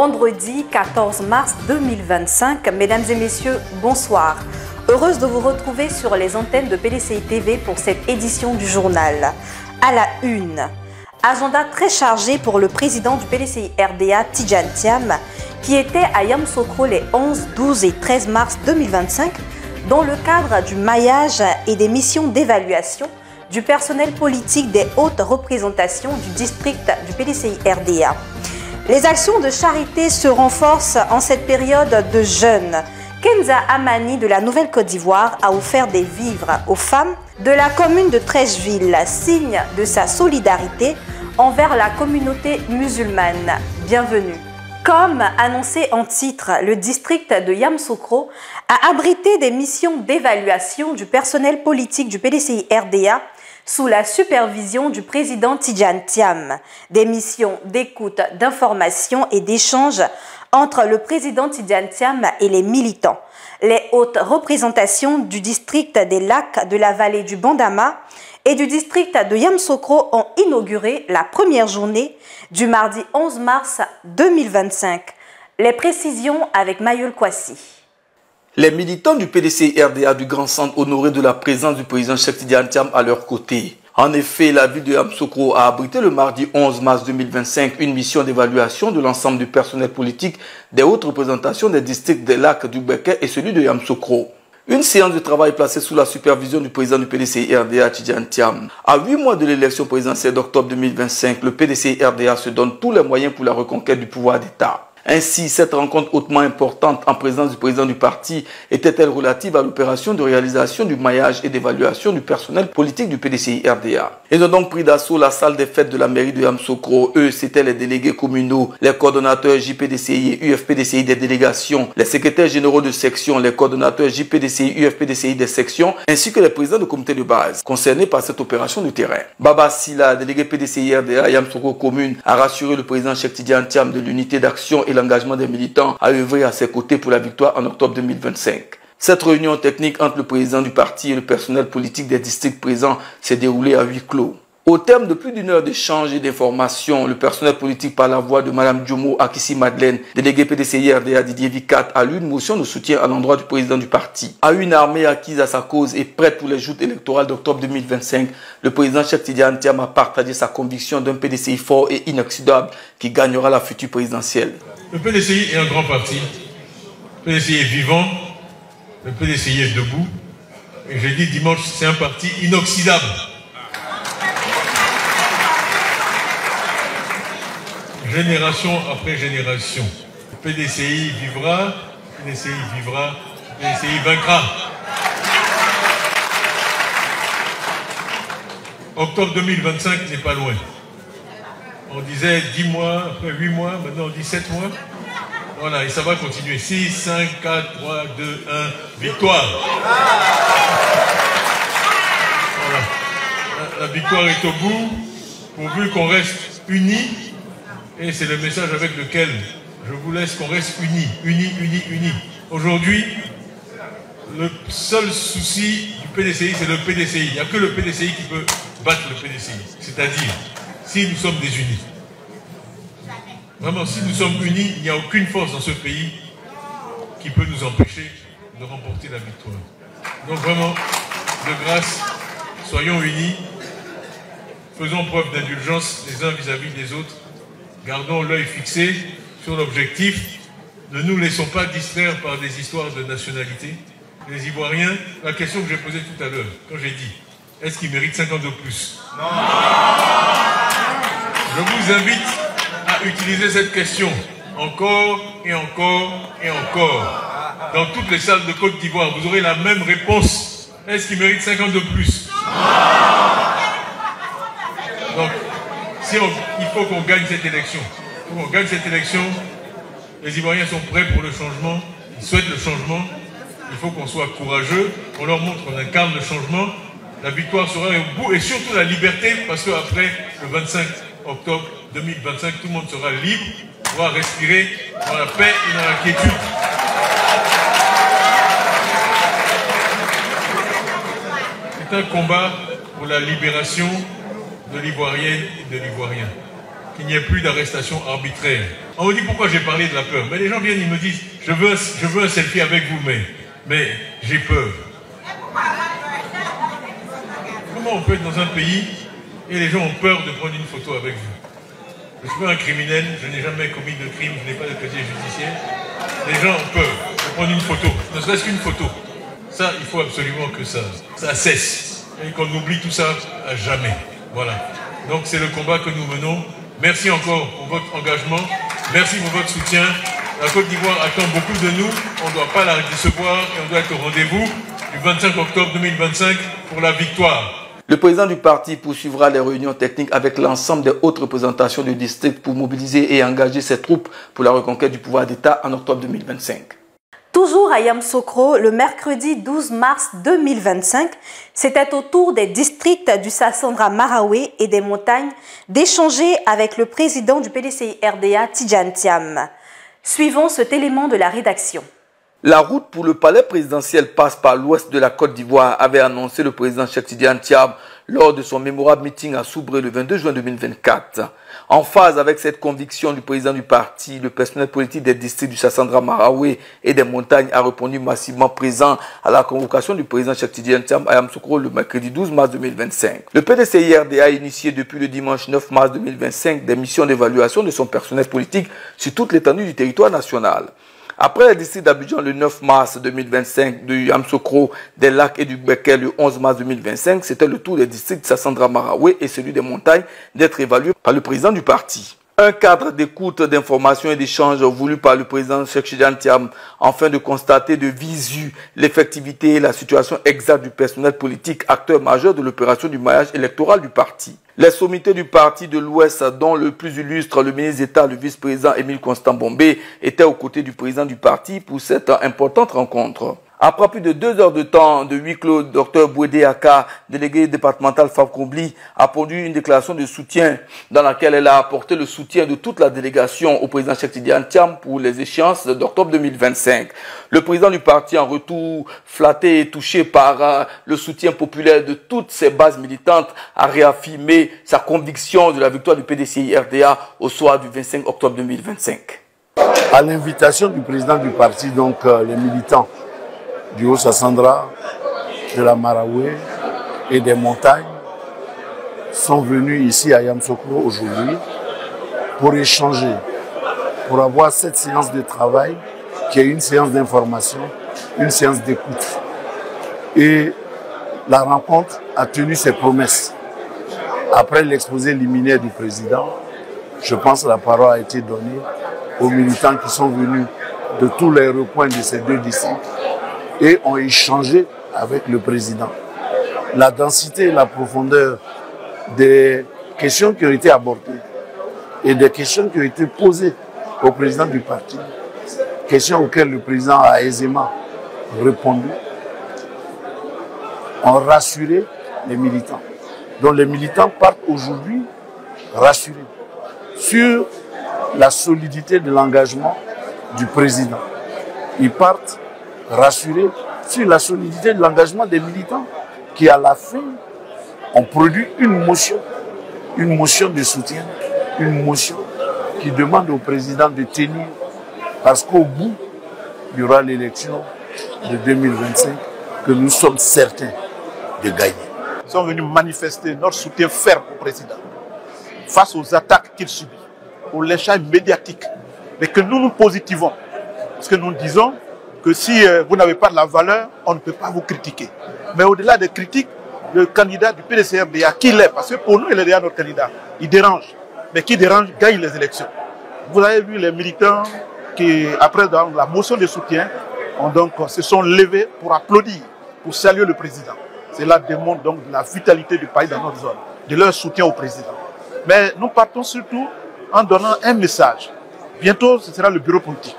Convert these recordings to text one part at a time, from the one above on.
Vendredi 14 mars 2025. Mesdames et messieurs, bonsoir. Heureuse de vous retrouver sur les antennes de PDCI TV pour cette édition du journal. À la une, agenda très chargé pour le président du PDCI RDA, Tidjane Thiam, qui était à Yamoussoukro les 11, 12 et 13 mars 2025 dans le cadre du maillage et des missions d'évaluation du personnel politique des hautes représentations du district du PDCI RDA. Les actions de charité se renforcent en cette période de jeûne. Kenza Amani de la Nouvelle-Côte d'Ivoire a offert des vivres aux femmes de la commune de Trècheville, signe de sa solidarité envers la communauté musulmane. Bienvenue. Comme annoncé en titre, le district de Yamoussoukro a abrité des missions d'évaluation du personnel politique du PDCI RDA sous la supervision du président Tidjane Thiam. Des missions d'écoute, d'information et d'échange entre le président Tidjane Thiam et les militants. Les hautes représentations du district des Lacs de la vallée du Bandama et du district de Yamoussoukro ont inauguré la première journée du mardi 11 mars 2025. Les précisions avec Mayol Kwasi. Les militants du PDCI RDA du Grand Centre honorés de la présence du président Cheikh Tidjane Thiam à leur côté. En effet, la ville de Yamoussoukro a abrité le mardi 11 mars 2025 une mission d'évaluation de l'ensemble du personnel politique des hautes représentations des districts des Lacs du Béquet et celui de Yamoussoukro. Une séance de travail placée sous la supervision du président du PDCI RDA, Tidjane Thiam. À 8 mois de l'élection présidentielle d'octobre 2025, le PDCI RDA se donne tous les moyens pour la reconquête du pouvoir d'État. Ainsi, cette rencontre hautement importante en présence du président du parti était-elle relative à l'opération de réalisation du maillage et d'évaluation du personnel politique du PDCI RDA. Ils ont donc pris d'assaut la salle des fêtes de la mairie de Yamoussoukro. Eux, c'étaient les délégués communaux, les coordonnateurs JPDCI et UFPDCI des délégations, les secrétaires généraux de section, les coordonnateurs JPDCI, UFPDCI des sections, ainsi que les présidents de comité de base concernés par cette opération de terrain. Baba Silla, délégué PDCI RDA Yamoussoukro commune, a rassuré le président Cheikh Tidjane Thiam de l'unité d'action et l'engagement des militants à œuvrer à ses côtés pour la victoire en octobre 2025. Cette réunion technique entre le président du parti et le personnel politique des districts présents s'est déroulée à huis clos. Au terme de plus d'une heure d'échange et d'informations, le personnel politique par la voix de Mme Diomo Akissi Madeleine, délégué PDCI RDA Didier Vicat, a lu une motion de soutien à l'endroit du président du parti. À une armée acquise à sa cause et prête pour les joutes électorales d'octobre 2025, le président Cheikh Tidjane Thiam a partagé sa conviction d'un PDCI fort et inoxydable qui gagnera la future présidentielle. Le PDCI est un grand parti, le PDCI est vivant, le PDCI est debout, et j'ai dit dimanche, c'est un parti inoxydable. Génération après génération. Le PDCI vivra, le PDCI vivra, le PDCI vaincra. Octobre 2025 n'est pas loin. On disait 10 mois, après 8 mois, maintenant on dit 7 mois. Voilà, et ça va continuer. 6, 5, 4, 3, 2, 1, victoire. Voilà. La victoire est au bout, pourvu qu'on reste unis. Et c'est le message avec lequel je vous laisse qu'on reste unis, unis, unis, unis. Aujourd'hui, le seul souci du PDCI, c'est le PDCI. Il n'y a que le PDCI qui peut battre le PDCI. C'est-à-dire, si nous sommes désunis. Vraiment, si nous sommes unis, il n'y a aucune force dans ce pays qui peut nous empêcher de remporter la victoire. Donc vraiment, de grâce, soyons unis, faisons preuve d'indulgence les uns vis-à-vis des autres, gardons l'œil fixé sur l'objectif, ne nous laissons pas distraire par des histoires de nationalité. Les Ivoiriens, la question que j'ai posée tout à l'heure, quand j'ai dit, est-ce qu'ils méritent 5 ans de plus? Non. Je vous invite à utiliser cette question encore et encore et encore. Dans toutes les salles de Côte d'Ivoire, vous aurez la même réponse. Est-ce qu'ils méritent 5 ans de plus? Donc, il faut qu'on gagne cette élection. Il faut qu'on gagne cette élection. Les Ivoiriens sont prêts pour le changement. Ils souhaitent le changement. Il faut qu'on soit courageux, qu'on leur montre qu'on incarne le changement. La victoire sera au bout et surtout la liberté, parce qu'après le 25 octobre 2025, tout le monde sera libre, pourra respirer dans la paix et dans la quiétude. C'est un combat pour la libération de l'Ivoirienne et de l'Ivoirien. qu'il n'y ait plus d'arrestation arbitraire. On me dit pourquoi j'ai parlé de la peur. Mais les gens viennent, ils me disent, je veux un selfie avec vous, mais j'ai peur. Comment on peut être dans un pays et les gens ont peur de prendre une photo avec vous? Je suis pas un criminel, je n'ai jamais commis de crime, je n'ai pas de casier judiciaire. Les gens ont peur de prendre une photo, ne serait-ce qu'une photo. Ça, il faut absolument que ça cesse. Et qu'on oublie tout ça à jamais. Voilà. Donc c'est le combat que nous menons. Merci encore pour votre engagement. Merci pour votre soutien. La Côte d'Ivoire attend beaucoup de nous. On ne doit pas la décevoir et on doit être au rendez-vous du 25 octobre 2025 pour la victoire. Le président du parti poursuivra les réunions techniques avec l'ensemble des hautes représentations du district pour mobiliser et engager ses troupes pour la reconquête du pouvoir d'État en octobre 2025. Toujours à Yamoussoukro, le mercredi 12 mars 2025, c'était au tour des districts du Sassandra Marawe et des montagnes d'échanger avec le président du PDCI-RDA, Tidjane Thiam. Suivons cet élément de la rédaction. La route pour le palais présidentiel passe par l'ouest de la Côte d'Ivoire, avait annoncé le président Cheikh Tidjane Thiam lors de son mémorable meeting à Soubré le 22 juin 2024. En phase avec cette conviction du président du parti, le personnel politique des districts du Sassandra Marawe et des montagnes a répondu massivement présent à la convocation du président Cheikh Tidjane Thiam à Yamoussoukro le mercredi 12 mars 2025. Le PDCI-RDA a initié depuis le dimanche 9 mars 2025 des missions d'évaluation de son personnel politique sur toute l'étendue du territoire national. Après les districts d'Abidjan le 9 mars 2025, de Yamoussoukro, des Lacs et du Beké le 11 mars 2025, c'était le tour des districts de Sassandra Marawe et celui des montagnes d'être évalués par le président du parti. Un cadre d'écoute, d'information et d'échange voulu par le président Cheikh Tidjane Thiam afin de constater de visu l'effectivité et la situation exacte du personnel politique, acteur majeur de l'opération du maillage électoral du parti. Les sommités du parti de l'Ouest, dont le plus illustre, le ministre d'État, le vice-président Émile Constant Bombé, étaient aux côtés du président du parti pour cette importante rencontre. Après plus de 2 heures de temps de huis clos, Dr Bouédé Aka, délégué départemental Fab Koubli, a produit une déclaration de soutien dans laquelle elle a apporté le soutien de toute la délégation au président Cheikh Tidjane Thiam pour les échéances d'octobre 2025. Le président du parti, en retour flatté et touché par le soutien populaire de toutes ses bases militantes, a réaffirmé sa conviction de la victoire du PDCI-RDA au soir du 25 octobre 2025. À l'invitation du président du parti, donc les militants du Haut-Sassandra, de la Marawe et des montagnes sont venus ici à Yamoussoukro aujourd'hui pour échanger, pour avoir cette séance de travail qui est une séance d'information, une séance d'écoute. Et la rencontre a tenu ses promesses. Après l'exposé liminaire du président, je pense que la parole a été donnée aux militants qui sont venus de tous les recoins de ces deux districts et ont échangé avec le président. La densité et la profondeur des questions qui ont été abordées et des questions qui ont été posées au président du parti, questions auxquelles le président a aisément répondu, ont rassuré les militants. Donc les militants partent aujourd'hui rassurés sur la solidité de l'engagement du président. Ils partent rassurés sur la solidité de l'engagement des militants qui, à la fin, ont produit une motion de soutien, une motion qui demande au président de tenir, parce qu'au bout, il y aura l'élection de 2025 que nous sommes certains de gagner. Nous sommes venus manifester notre soutien ferme au président face aux attaques qu'il subit, au lynchage médiatique, mais que nous nous positivons, parce que nous disons que si vous n'avez pas de la valeur, on ne peut pas vous critiquer. Mais au-delà des critiques, le candidat du PDCI-RDA, qui l'est, parce que pour nous, il est déjà notre candidat, il dérange. Mais qui dérange, gagne les élections. Vous avez vu les militants qui, après la motion de soutien, se sont levés pour applaudir, pour saluer le président. Cela démontre donc la vitalité du pays dans notre zone, de leur soutien au président. Mais nous partons surtout en donnant un message. Bientôt, ce sera le bureau politique.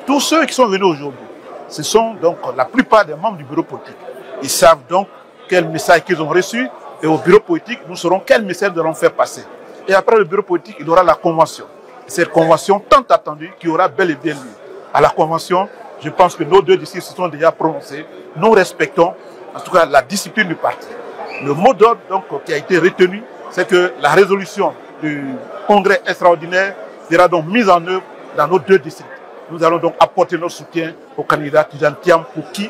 Tous ceux qui sont venus aujourd'hui, ce sont donc la plupart des membres du bureau politique. Ils savent donc quel message qu'ils ont reçu et au bureau politique, nous saurons quel message nous allons faire passer. Et après le bureau politique, il y aura la convention. Cette convention tant attendue qui aura bel et bien lieu. À la convention, je pense que nos deux districts se sont déjà prononcés. Nous respectons en tout cas la discipline du parti. Le mot d'ordre donc qui a été retenu, c'est que la résolution du congrès extraordinaire sera donc mise en œuvre dans nos 2 districts. Nous allons donc apporter notre soutien au candidat Tidjane Thiam,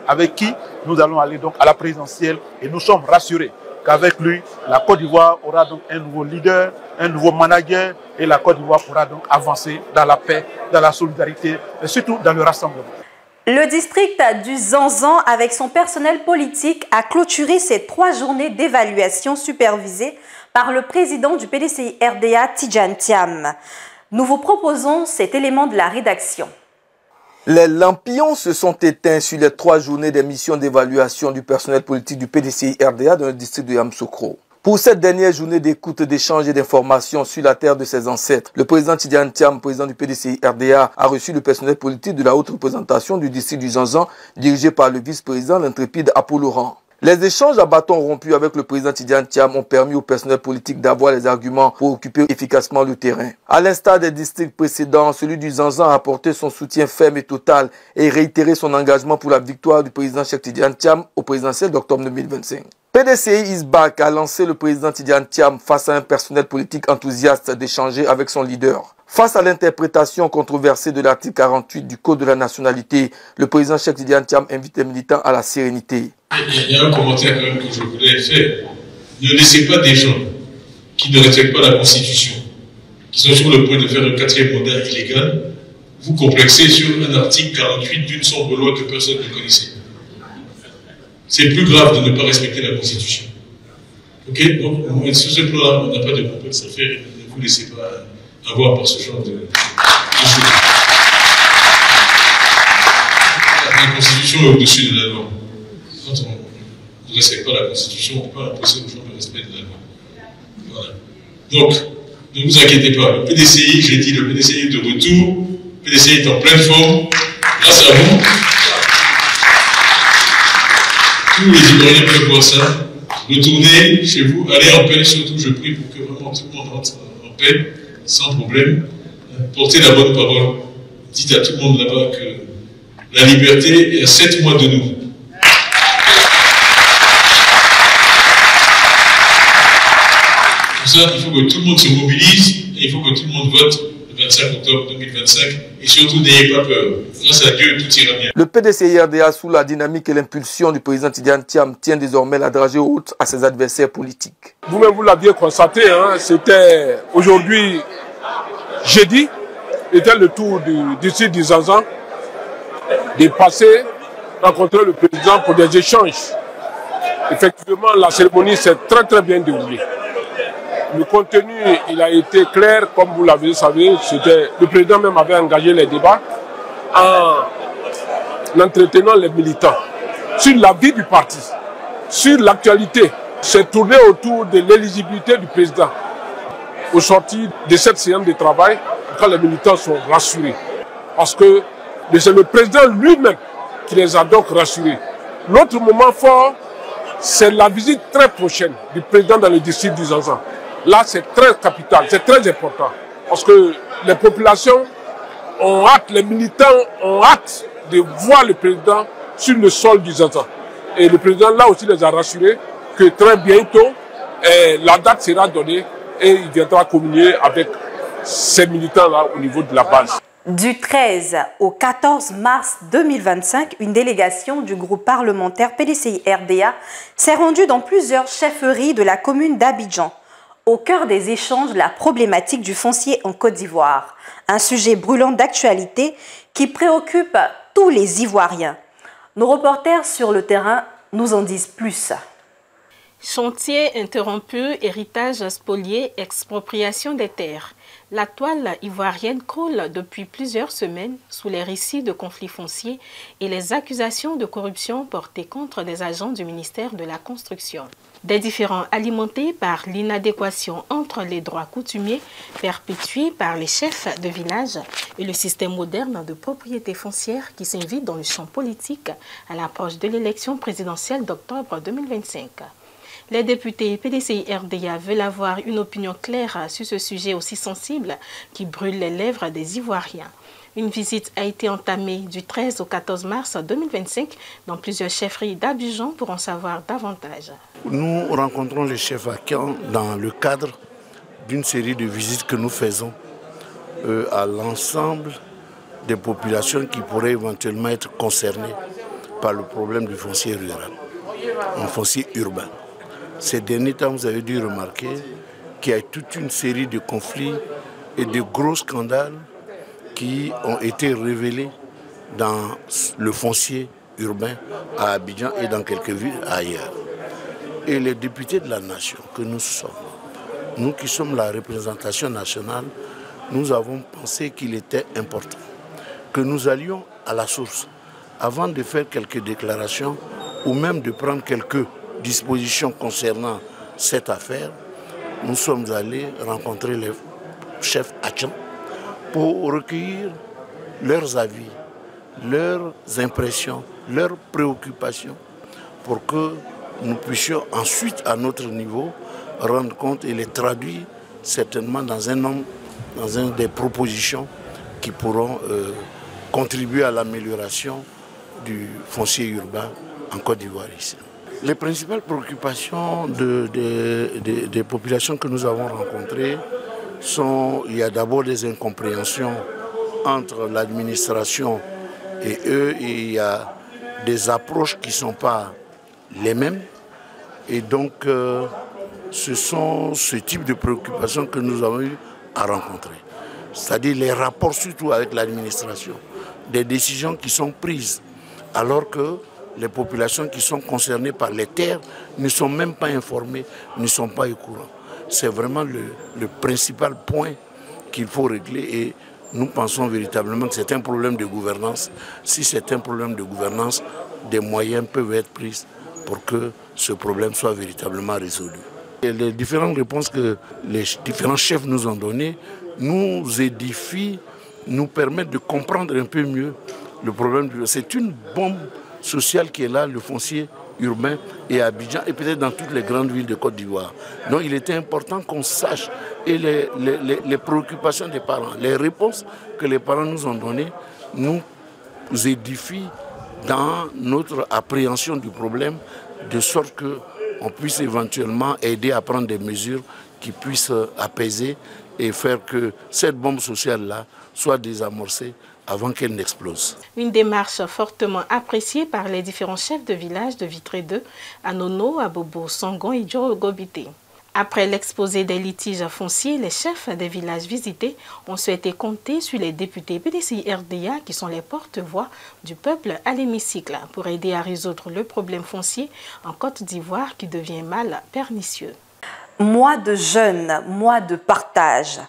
avec qui nous allons aller donc à la présidentielle, et nous sommes rassurés qu'avec lui, la Côte d'Ivoire aura donc un nouveau leader, un nouveau manager, et la Côte d'Ivoire pourra donc avancer dans la paix, dans la solidarité, et surtout dans le rassemblement. Le district du Zanzan, avec son personnel politique, a clôturé ses 3 journées d'évaluation supervisées par le président du PDCI RDA, Tidjane Thiam. Nous vous proposons cet élément de la rédaction. Les lampions se sont éteints sur les 3 journées des missions d'évaluation du personnel politique du PDCI RDA dans le district de Yamoussoukro. Pour cette dernière journée d'écoute, d'échange et d'information sur la terre de ses ancêtres, le président Tidjane Thiam, président du PDCI RDA, a reçu le personnel politique de la haute représentation du district du Zanzan, dirigé par le vice-président, l'intrépide Apollo Ran. Les échanges à bâton rompu avec le président Tidjane Thiam ont permis au personnel politique d'avoir les arguments pour occuper efficacement le terrain. À l'instar des districts précédents, celui du Zanzan a apporté son soutien ferme et total et réitéré son engagement pour la victoire du président Cheikh Tidjane Thiam au présidentiel d'octobre 2025. PDCI is back a lancé le président Tidjane Thiam face à un personnel politique enthousiaste d'échanger avec son leader. Face à l'interprétation controversée de l'article 48 du Code de la nationalité, le président Cheikh Tidjane Thiam invite les militants à la sérénité. Il y a un commentaire quand même que je voulais faire. Ne laissez pas des gens qui ne respectent pas la Constitution, qui sont sur le point de faire un 4e mandat illégal, vous complexer sur un article 48 d'une sombre loi que personne ne connaissait. C'est plus grave de ne pas respecter la Constitution. Ok? Donc, sur ce plan-là, on n'a pas de complexe à faire. Ne vous laissez pas avoir par ce genre de choses. La Constitution est au-dessus de la loi. Quand on ne respecte pas la Constitution, on ne peut pas imposer aux gens le respect de la loi. Voilà. Donc, ne vous inquiétez pas. Le PDCI, j'ai dit, le PDCI est de retour. Le PDCI est en pleine forme. Grâce à vous. Tous les Ivoiriens peuvent voir ça. Retournez chez vous, allez en paix. Surtout, je prie pour que vraiment tout le monde rentre en paix, sans problème. Portez la bonne parole. Dites à tout le monde là-bas que la liberté est à 7 mois de nous. Pour ça, il faut que tout le monde se mobilise et il faut que tout le monde vote le 25 octobre 2025 et surtout n'ayez pas peur. Grâce à Dieu, tout ira bien. Le PDCI RDA, sous la dynamique et l'impulsion du président Tidjane Thiam, tient désormais la dragée haute à ses adversaires politiques. Vous-même, vous l'aviez constaté, hein, c'était aujourd'hui, jeudi, était le tour du district du Zanzan de passer, rencontrer le président pour des échanges. Effectivement, la cérémonie s'est très bien déroulée. Le contenu, il a été clair, comme vous l'avez savez, le président même avait engagé les débats en entretenant les militants sur la vie du parti, sur l'actualité. C'est tourné autour de l'éligibilité du président. Au sortir de cette séance de travail, quand les militants sont rassurés, parce que c'est le président lui-même qui les a donc rassurés. L'autre moment fort, c'est la visite très prochaine du président dans le district du Zanzan. Là, c'est très capital, c'est très important. Parce que les populations ont hâte, les militants ont hâte de voir le président sur le sol du Zanzan. Et le président, là aussi, les a rassurés que très bientôt, la date sera donnée et il viendra communier avec ces militants-là au niveau de la base. Du 13 au 14 mars 2025, une délégation du groupe parlementaire PDCI RDA s'est rendue dans plusieurs chefferies de la commune d'Abidjan. Au cœur des échanges, la problématique du foncier en Côte d'Ivoire. Un sujet brûlant d'actualité qui préoccupe tous les Ivoiriens. Nos reporters sur le terrain nous en disent plus. Chantier interrompu, héritage spolié, expropriation des terres. La toile ivoirienne coule depuis plusieurs semaines sous les récits de conflits fonciers et les accusations de corruption portées contre des agents du ministère de la Construction. Des différends alimentés par l'inadéquation entre les droits coutumiers perpétués par les chefs de village et le système moderne de propriété foncière qui s'invite dans le champ politique à l'approche de l'élection présidentielle d'octobre 2025. Les députés PDCI RDA veulent avoir une opinion claire sur ce sujet aussi sensible qui brûle les lèvres des Ivoiriens. Une visite a été entamée du 13 au 14 mars 2025 dans plusieurs chefferies d'Abidjan pour en savoir davantage. Nous rencontrons les chefs vacants dans le cadre d'une série de visites que nous faisons à l'ensemble des populations qui pourraient éventuellement être concernées par le problème du foncier rural, un foncier urbain. Ces derniers temps, vous avez dû remarquer qu'il y a toute une série de conflits et de gros scandales qui ont été révélés dans le foncier urbain à Abidjan et dans quelques villes ailleurs. Et les députés de la nation que nous sommes, nous qui sommes la représentation nationale, nous avons pensé qu'il était important que nous allions à la source avant de faire quelques déclarations ou même de prendre quelques dispositions concernant cette affaire. Nous sommes allés rencontrer les chefs Hacham pour recueillir leurs avis, leurs impressions, leurs préoccupations pour que nous puissions ensuite, à notre niveau, rendre compte et les traduire certainement dans un des propositions qui pourront contribuer à l'amélioration du foncier urbain en Côte d'Ivoire ici. Les principales préoccupations des populations que nous avons rencontrées sont, il y a d'abord des incompréhensions entre l'administration et eux, et il y a des approches qui ne sont pas les mêmes. Et donc, ce sont ce type de préoccupations que nous avons eu à rencontrer. C'est-à-dire les rapports surtout avec l'administration, des décisions qui sont prises alors que les populations qui sont concernées par les terres ne sont même pas informées, ne sont pas au courant. C'est vraiment le principal point qu'il faut régler et nous pensons véritablement que c'est un problème de gouvernance. Si c'est un problème de gouvernance, des moyens peuvent être pris pour que ce problème soit véritablement résolu. Et les différentes réponses que les différents chefs nous ont données nous édifient, nous permettent de comprendre un peu mieux le problème. C'est une bombe sociale qui est là, le foncier urbain et à Abidjan et peut-être dans toutes les grandes villes de Côte d'Ivoire. Donc il était important qu'on sache et les préoccupations des parents, les réponses que les parents nous ont données nous édifient dans notre appréhension du problème, de sorte qu'on puisse éventuellement aider à prendre des mesures qui puissent apaiser et faire que cette bombe sociale-là soit désamorcée avant qu'elle n'explose. Une démarche fortement appréciée par les différents chefs de village de Vitré 2, Anono, Abobo, Sangon et Djorogobité. Après l'exposé des litiges fonciers, les chefs des villages visités ont souhaité compter sur les députés PDCI-RDA qui sont les porte-voix du peuple à l'hémicycle pour aider à résoudre le problème foncier en Côte d'Ivoire qui devient mal pernicieux. Mois de jeûne, mois de partage.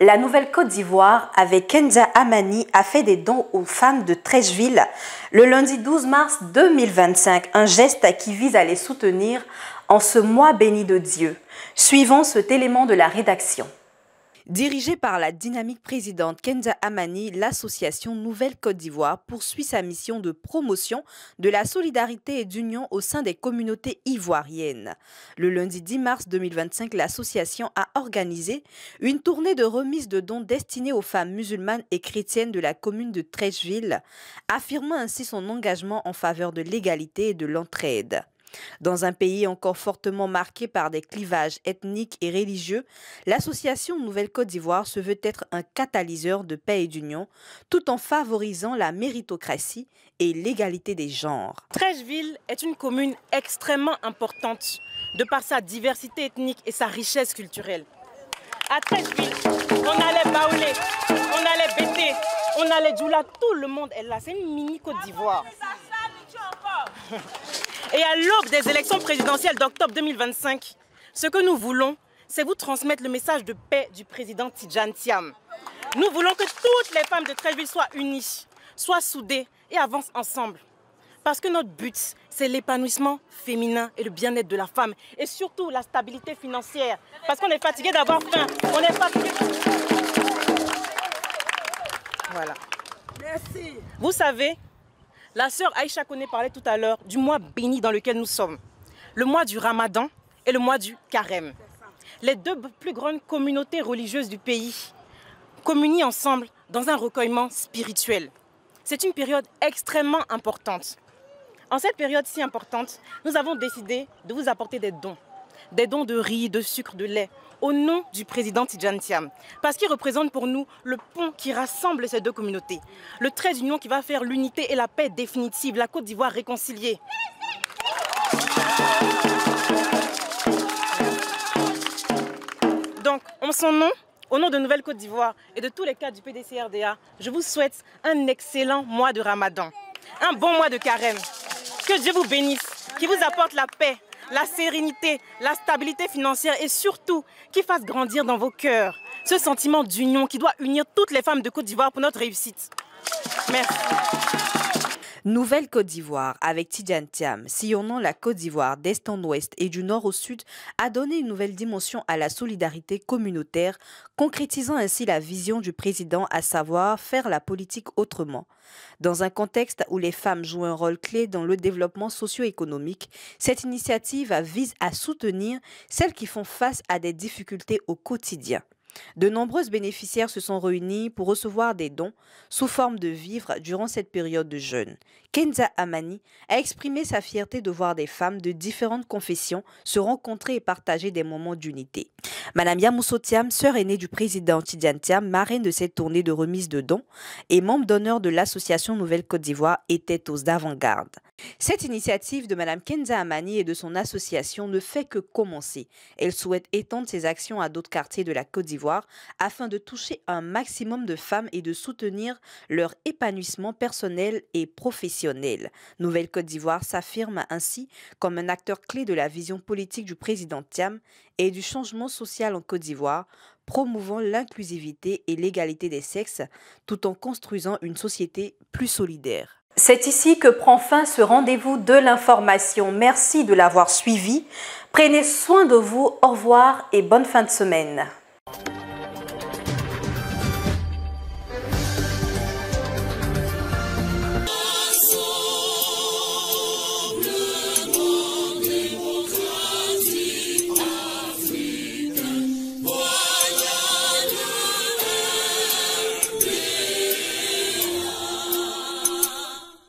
La Nouvelle Côte d'Ivoire, avec Kenza Amani, a fait des dons aux femmes de Treichville le lundi 12 mars 2025, un geste qui vise à les soutenir en ce mois béni de Dieu. Suivons cet élément de la rédaction. Dirigée par la dynamique présidente Kenza Amani, l'association Nouvelle Côte d'Ivoire poursuit sa mission de promotion de la solidarité et d'union au sein des communautés ivoiriennes. Le lundi 10 mars 2025, l'association a organisé une tournée de remise de dons destinée aux femmes musulmanes et chrétiennes de la commune de Treichville, affirmant ainsi son engagement en faveur de l'égalité et de l'entraide. Dans un pays encore fortement marqué par des clivages ethniques et religieux, l'association Nouvelle Côte d'Ivoire se veut être un catalyseur de paix et d'union, tout en favorisant la méritocratie et l'égalité des genres. Treichville est une commune extrêmement importante de par sa diversité ethnique et sa richesse culturelle. À Treichville, on a les Baoulés, on a les Bété, on a les Djoula, tout le monde est là. C'est une mini Côte d'Ivoire. Et à l'aube des élections présidentielles d'octobre 2025, ce que nous voulons, c'est vous transmettre le message de paix du président Tidjane Thiam. Nous voulons que toutes les femmes de Treichville soient unies, soient soudées et avancent ensemble. Parce que notre but, c'est l'épanouissement féminin et le bien-être de la femme. Et surtout la stabilité financière. Parce qu'on est fatigué d'avoir faim. On est fatigué. Voilà. Merci. Vous savez, la sœur Aïcha Kone parlait tout à l'heure du mois béni dans lequel nous sommes. Le mois du Ramadan et le mois du Carême. Les deux plus grandes communautés religieuses du pays communient ensemble dans un recueillement spirituel. C'est une période extrêmement importante. En cette période si importante, nous avons décidé de vous apporter des dons. Des dons de riz, de sucre, de lait, au nom du président Tidjane Thiam, parce qu'il représente pour nous le pont qui rassemble ces deux communautés, le trait d'union qui va faire l'unité et la paix définitive, la Côte d'Ivoire réconciliée. Donc, en son nom, au nom de Nouvelle Côte d'Ivoire et de tous les cadres du PDC-RDA, je vous souhaite un excellent mois de Ramadan, un bon mois de carême. Que Dieu vous bénisse, qu'il vous apporte la paix, la sérénité, la stabilité financière et surtout qu'il fasse grandir dans vos cœurs ce sentiment d'union qui doit unir toutes les femmes de Côte d'Ivoire pour notre réussite. Merci. Nouvelle Côte d'Ivoire, avec Tidjane Thiam, sillonnant la Côte d'Ivoire d'est en ouest et du nord au sud, a donné une nouvelle dimension à la solidarité communautaire, concrétisant ainsi la vision du président, à savoir faire la politique autrement. Dans un contexte où les femmes jouent un rôle clé dans le développement socio-économique, cette initiative vise à soutenir celles qui font face à des difficultés au quotidien. De nombreuses bénéficiaires se sont réunis pour recevoir des dons sous forme de vivres durant cette période de jeûne. Kenza Amani a exprimé sa fierté de voir des femmes de différentes confessions se rencontrer et partager des moments d'unité. Madame Yamousso Thiam, sœur aînée du président Tidjane Thiam, marraine de cette tournée de remise de dons et membre d'honneur de l'association Nouvelle Côte d'Ivoire, était aux avant-gardes. Cette initiative de Madame Kenza Amani et de son association ne fait que commencer. Elle souhaite étendre ses actions à d'autres quartiers de la Côte d'Ivoire afin de toucher un maximum de femmes et de soutenir leur épanouissement personnel et professionnel. Nouvelle Côte d'Ivoire s'affirme ainsi comme un acteur clé de la vision politique du président Thiam et du changement social en Côte d'Ivoire, promouvant l'inclusivité et l'égalité des sexes tout en construisant une société plus solidaire. C'est ici que prend fin ce rendez-vous de l'information. Merci de l'avoir suivi. Prenez soin de vous. Au revoir et bonne fin de semaine.